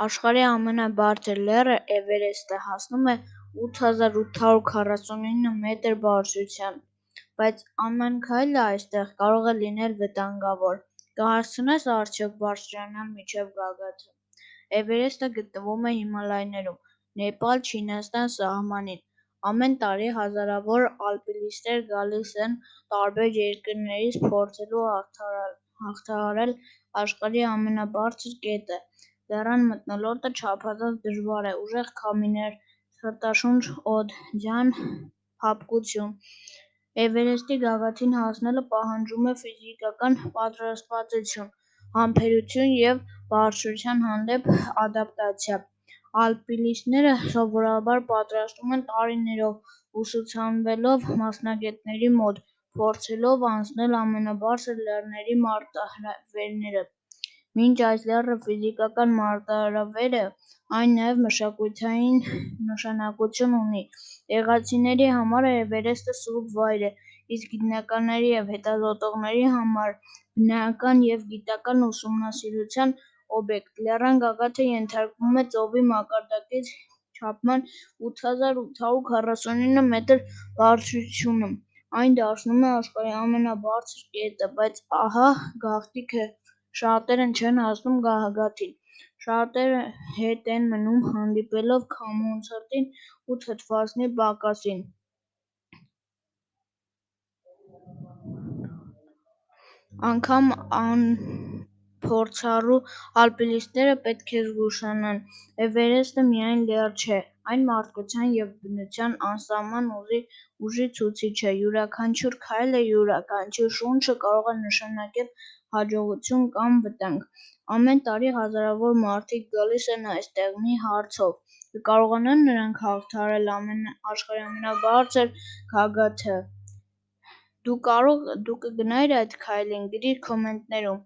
Աշխարհի ամենաբարձր լեռը Էվերեստը հասնում է 8849 մետր բարձրության, բայց ամեն քայլը այստեղ կարող է լինել վտանգավոր։ Կհասցնես արդյոք բարձրանալ մինչև գագաթը։ Էվերեստը գտնվում է Հիմալայներում, Նեպալ-Չինաստան սահմանին։ Ամեն տարի հազարավոր ալպինիստներ գալիս են տարբեր երկրներից փորձելու հաղթահարել աշխարհի ամենաբարձր կետը։ Լեռան մթնոլորտը չափազանց դժվար է, ուժեղ քամիներ, սրտաշունչ օդ, ձյան հապկություն։ Էվերեստի գագաթին հասնելը պահանջում է ֆիզիկական պատրաստվածություն, համբերություն և բարձրության հանդեպ ադապտացիա։ Ալպինիստները սովորաբար պատրաստվում են տարիներով, ուսուցանվելով մասնագետների մոտ, փորձելով անցնել ամենաբարձր լեռների մարտահրավերները։ Մինչ այս լեռը ֆիզիկական մարտահրավեր է, այն նաև մշակութային նշանակություն ունի։ Տեղացիների համար Էվերեստը սուրբ վայր է, իսկ գիտնականների և հետազոտողների համար բնական և գիտական ուսումնասիրության օբյեկտ։ Լեռան գագաթը ենթարկվում է ծովի մակարդակից չափման 8849 մետր բարձրությունում։ Այն դարձնում է աշխարհի ամենաբարձր կետը, բայց ահա գաղտնիքը՝ շատերն չեն հասնում գագաթին։ Շատերը հետ են մնում, հանդիպելով քամուցրտին ու թթվածնի պակասին։ Անգամ անփորձառու ալպինիստները պետք է զգուշանան։ Էվերեստը միայն լեռ չէ, այն մարդկության և բնության անսահման ուժի ցուցիչ է։ Յուրաքանչյուր քայլը, յուրաքանչյուր շունչը կարող է նշանակել հաջողություն կամ վտանգ։ Ամեն տարի հազարավոր մարդիկ գալիս են այստեղ մի հարցով՝ կկարողանա՞ն նրանք հաղթահարել աշխարհի ամենաբարձր գագաթը։ Դու կգնայիր այդ քայլին, գրիր կոմենտներում։